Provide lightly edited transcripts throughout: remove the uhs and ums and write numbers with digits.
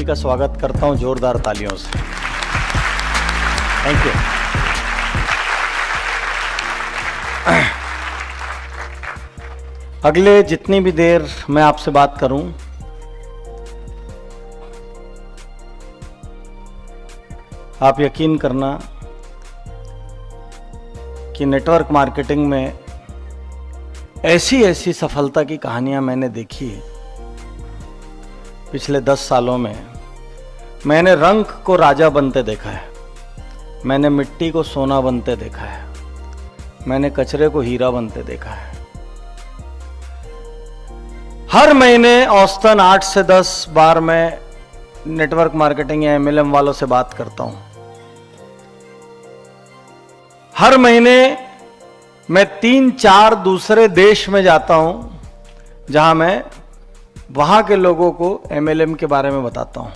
का स्वागत करता हूं जोरदार तालियों से। Thank you. अगले जितनी भी देर मैं आपसे बात करूं, आप यकीन करना कि नेटवर्क मार्केटिंग में ऐसी ऐसी सफलता की कहानियां मैंने देखी है। पिछले 10 सालों में मैंने रंग को राजा बनते देखा है, मैंने मिट्टी को सोना बनते देखा है, मैंने कचरे को हीरा बनते देखा है। हर महीने औसतन 8 से 10 बार मैं नेटवर्क मार्केटिंग या MLM वालों से बात करता हूं। हर महीने मैं 3-4 दूसरे देश में जाता हूं जहां मैं वहां के लोगों को MLM के बारे में बताता हूं।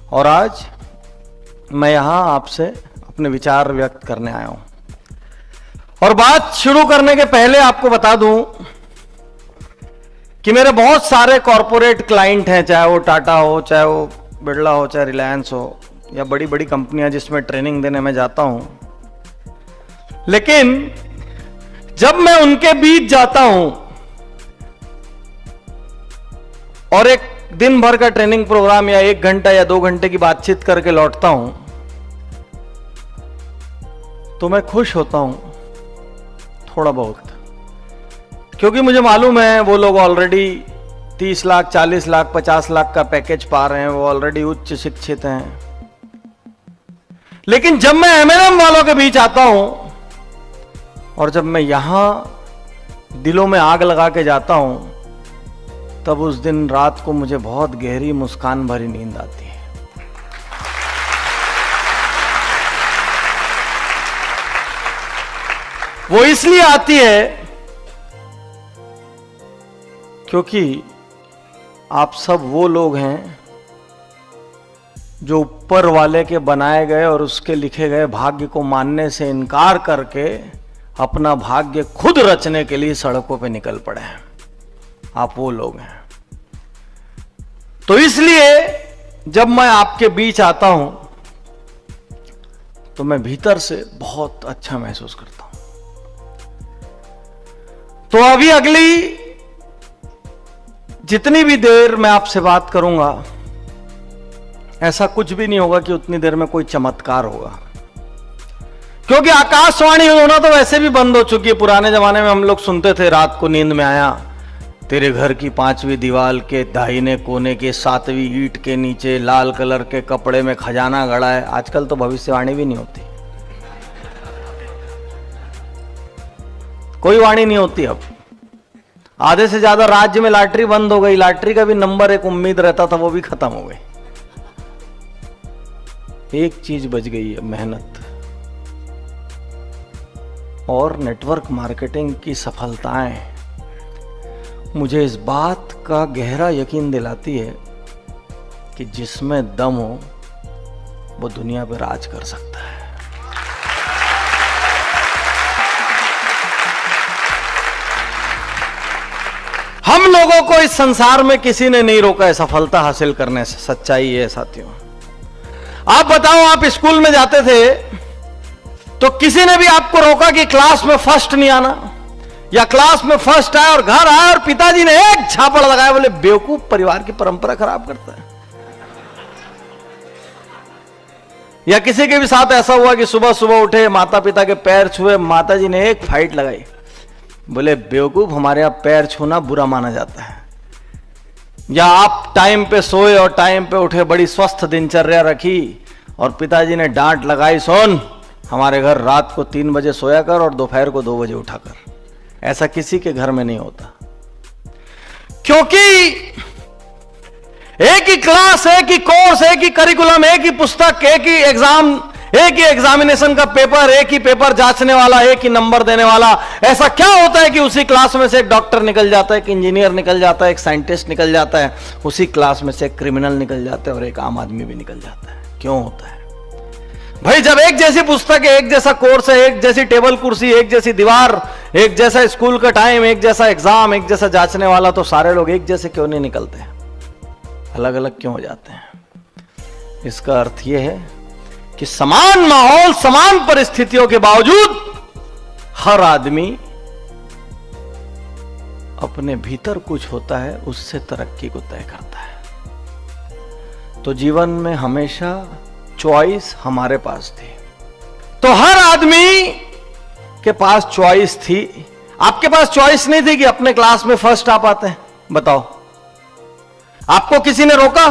और आज मैं यहां आपसे अपने विचार व्यक्त करने आया हूं। और बात शुरू करने के पहले आपको बता दूं कि मेरे बहुत सारे कॉरपोरेट क्लाइंट हैं, चाहे वो टाटा हो, चाहे वो बिरला हो, चाहे रिलायंस हो, या बड़ी बड़ी कंपनियां जिसमें ट्रेनिंग देने में जाता हूं। लेकिन जब मैं उनके बीच जाता हूं और एक दिन भर का ट्रेनिंग प्रोग्राम या 1 घंटा या 2 घंटे की बातचीत करके लौटता हूं, तो मैं खुश होता हूं थोड़ा बहुत, क्योंकि मुझे मालूम है वो लोग ऑलरेडी 30 लाख, 40 लाख, 50 लाख का पैकेज पा रहे हैं, वो ऑलरेडी उच्च शिक्षित हैं। लेकिन जब मैं MLM वालों के बीच आता हूं और जब मैं यहां दिलों में आग लगा के जाता हूं, तब उस दिन रात को मुझे बहुत गहरी मुस्कान भरी नींद आती है। वो इसलिए आती है क्योंकि आप सब वो लोग हैं जो ऊपर वाले के बनाए गए और उसके लिखे गए भाग्य को मानने से इनकार करके अपना भाग्य खुद रचने के लिए सड़कों पे निकल पड़े हैं। आप वो लोग हैं। तो इसलिए जब मैं आपके बीच आता हूं तो मैं भीतर से बहुत अच्छा महसूस करता हूं। तो अभी अगली जितनी भी देर मैं आपसे बात करूंगा, ऐसा कुछ भी नहीं होगा कि उतनी देर में कोई चमत्कार होगा, क्योंकि आकाशवाणी होना तो वैसे भी बंद हो चुकी है। पुराने जमाने में हम लोग सुनते थे, रात को नींद में आया तेरे घर की 5वीं दीवार के दाहिने कोने के 7वीं ईंट के नीचे लाल कलर के कपड़े में खजाना गड़ा है। आजकल तो भविष्यवाणी भी नहीं होती, कोई वाणी नहीं होती। अब आधे से ज्यादा राज्य में लॉटरी बंद हो गई, लॉटरी का भी नंबर एक उम्मीद रहता था, वो भी खत्म हो गई। एक चीज बच गई है, मेहनत। और नेटवर्क मार्केटिंग की सफलताएं मुझे इस बात का गहरा यकीन दिलाती है कि जिसमें दम हो वो दुनिया पर राज कर सकता है। हम लोगों को इस संसार में किसी ने नहीं रोका है सफलता हासिल करने से। सच्चाई है साथियों। आप बताओ, आप स्कूल में जाते थे तो किसी ने भी आपको रोका कि क्लास में फर्स्ट नहीं आना, या क्लास में फर्स्ट आया और घर आया और पिताजी ने एक झापड़ लगाया, बोले बेवकूफ, परिवार की परंपरा खराब करता है। या किसी के भी साथ ऐसा हुआ कि सुबह सुबह उठे, माता पिता के पैर छुए, माताजी ने एक फाइट लगाई, बोले बेवकूफ, हमारे यहां पैर छूना बुरा माना जाता है। या आप टाइम पे सोए और टाइम पे उठे, बड़ी स्वस्थ दिनचर्या रखी और पिताजी ने डांट लगाई, सोन हमारे घर रात को 3 बजे सोया कर और दोपहर को 2 बजे उठा कर। ऐसा किसी के घर में नहीं होता, क्योंकि एक ही क्लास, एक ही कोर्स, एक ही करिकुलम, एक ही पुस्तक, एक ही एग्जाम, एक ही एग्जामिनेशन का पेपर, एक ही पेपर जांचने वाला, एक ही नंबर देने वाला। ऐसा क्या होता है कि उसी क्लास में से एक डॉक्टर निकल जाता है, एक इंजीनियर निकल जाता है, एक साइंटिस्ट निकल जाता है, उसी क्लास में से एक क्रिमिनल निकल जाता है और एक आम आदमी भी निकल जाता है? क्यों होता है भाई? जब एक जैसी पुस्तक है, एक जैसा कोर्स है, एक जैसी टेबल कुर्सी, एक जैसी दीवार, एक जैसा स्कूल का टाइम, एक जैसा एग्जाम, एक जैसा जांचने वाला, तो सारे लोग एक जैसे क्यों नहीं निकलते? अलग अलग क्यों हो जाते हैं? इसका अर्थ यह है कि समान माहौल, समान परिस्थितियों के बावजूद हर आदमी अपने भीतर कुछ होता है, उससे तरक्की को तय करता है। तो जीवन में हमेशा चॉइस हमारे पास थी। तो हर आदमी के पास चॉइस थी। आपके पास चॉइस नहीं थी कि अपने क्लास में फर्स्ट आप आते हैं? बताओ, आपको किसी ने रोका?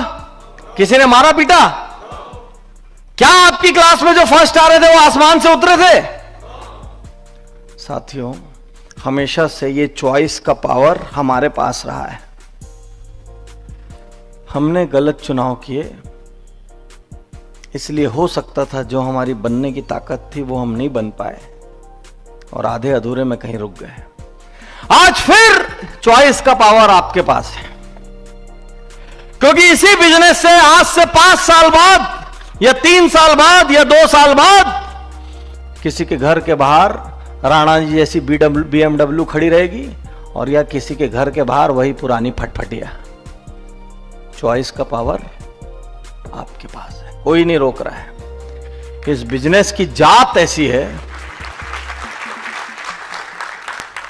किसी ने मारा पीटा? क्या आपकी क्लास में जो फर्स्ट आ रहे थे वो आसमान से उतरे थे? साथियों, हमेशा से ये चॉइस का पावर हमारे पास रहा है। हमने गलत चुनाव किए, इसलिए हो सकता था जो हमारी बनने की ताकत थी वो हम नहीं बन पाए और आधे अधूरे में कहीं रुक गए। आज फिर चॉइस का पावर आपके पास है, क्योंकि इसी बिजनेस से आज से 5 साल बाद या 3 साल बाद या 2 साल बाद किसी के घर के बाहर राणा जी जैसी BMW खड़ी रहेगी और या किसी के घर के बाहर वही पुरानी फटफटिया। चॉइस का पावर आपके पास है, कोई नहीं रोक रहा है। इस बिजनेस की जात ऐसी है,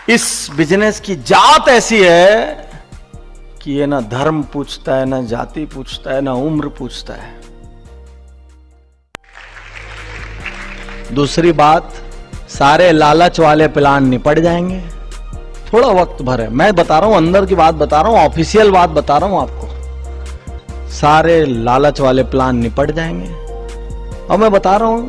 इस बिजनेस की जात ऐसी है कि ये ना धर्म पूछता है, ना जाति पूछता है, ना उम्र पूछता है। दूसरी बात, सारे लालच वाले प्लान निपट जाएंगे, थोड़ा वक्त भर है। मैं बता रहा हूं, अंदर की बात बता रहा हूं, ऑफिशियल बात बता रहा हूं आपको। सारे लालच वाले प्लान निपट जाएंगे। और मैं बता रहा हूं,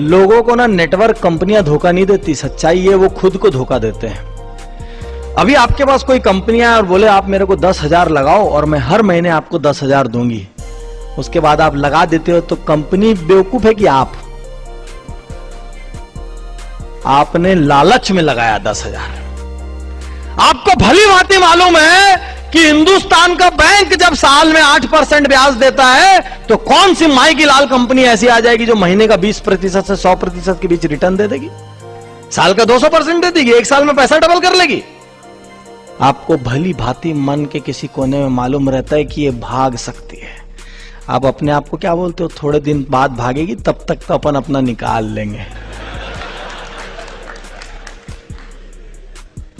लोगों को ना नेटवर्क कंपनियां धोखा नहीं देती, सच्चाई ये वो खुद को धोखा देते हैं। अभी आपके पास कोई कंपनियां और बोले आप मेरे को 10,000 लगाओ और मैं हर महीने आपको 10,000 दूंगी, उसके बाद आप लगा देते हो, तो कंपनी बेवकूफ है कि आपने लालच में लगाया 10,000। आपको भली भांति मालूम है कि हिंदुस्तान का बैंक जब साल में 8% ब्याज देता है, तो कौन सी माई की लाल कंपनी ऐसी आ जाएगी जो महीने का 20% से 100% के बीच रिटर्न दे देगी? साल का 200% दे देगी, 1 साल में पैसा डबल कर लेगी। आपको भली भांति मन के किसी कोने में मालूम रहता है कि ये भाग सकती है। आप अपने आप को क्या बोलते हो? थोड़े दिन बाद भागेगी, तब तक तो अपन अपना निकाल लेंगे।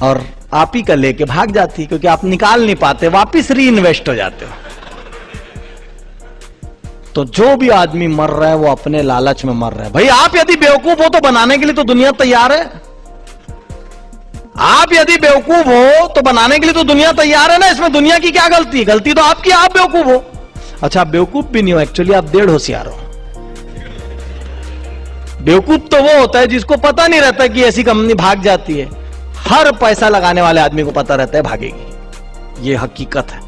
और आप ही का लेके भाग जाती, क्योंकि आप निकाल नहीं पाते, वापिस री इन्वेस्ट हो जाते हो। तो जो भी आदमी मर रहा है वो अपने लालच में मर रहा है। भाई आप यदि बेवकूफ हो तो बनाने के लिए तो दुनिया तैयार है। आप यदि बेवकूफ हो तो बनाने के लिए तो दुनिया तैयार है ना। इसमें दुनिया की क्या गलती? गलती तो आपकी, आप बेवकूफ हो। अच्छा, आप बेवकूफ भी नहीं हो, एक्चुअली आप 1.5 होशियार हो। बेवकूफ तो वो होता है जिसको पता नहीं रहता कि ऐसी कंपनी भाग जाती है। हर पैसा लगाने वाले आदमी को पता रहता है भागेगी, ये हकीकत है।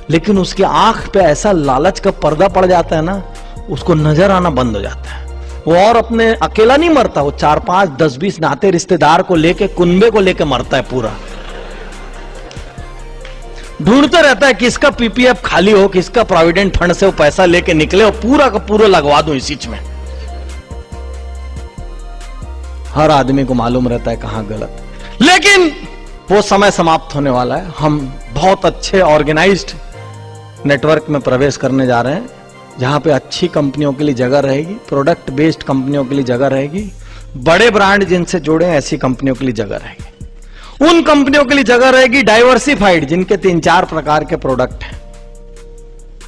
लेकिन उसके आंख पे ऐसा लालच का पर्दा पड़ जाता है ना, उसको नजर आना बंद हो जाता है। वो और अपने अकेला नहीं मरता, वो 4, 5, 10, 20 नाते रिश्तेदार को लेके, कुनबे को लेके मरता है। पूरा ढूंढते रहता है किसका पीपीएफ खाली हो, किसका प्रोविडेंट फंड से वो पैसा लेके निकले और पूरा का पूरा लगवा दूं इसी में। हर आदमी को मालूम रहता है कहां गलत। लेकिन वो समय समाप्त होने वाला है। हम बहुत अच्छे ऑर्गेनाइज्ड नेटवर्क में प्रवेश करने जा रहे हैं, जहां पे अच्छी कंपनियों के लिए जगह रहेगी, प्रोडक्ट बेस्ड कंपनियों के लिए जगह रहेगी, बड़े ब्रांड जिनसे जुड़े हैं ऐसी कंपनियों के लिए जगह रहेगी। उन कंपनियों के लिए जगह रहेगी डाइवर्सिफाइड, जिनके 3-4 प्रकार के प्रोडक्ट हैं।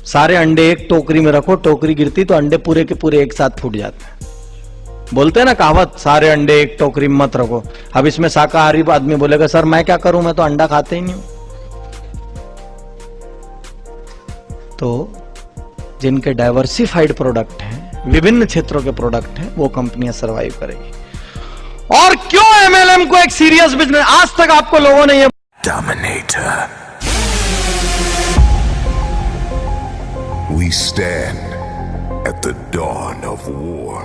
सारे अंडे एक टोकरी में रखो, टोकरी गिरती तो अंडे पूरे के पूरे एक साथ फूट जाते हैं। बोलते हैं ना कहावत, सारे अंडे एक टोकरी में मत रखो। अब इसमें शाकाहारी आदमी बोलेगा सर मैं क्या करूं, मैं तो अंडा खाते ही नहीं हूं। तो जिनके डाइवर्सिफाइड प्रोडक्ट हैं, विभिन्न क्षेत्रों के प्रोडक्ट हैं, वो कंपनियां सरवाइव करेगी। और क्यों एमएलएम को एक सीरियस बिजनेस, आज तक आपको लोगों ने ये Dominator. We stand at the dawn of war.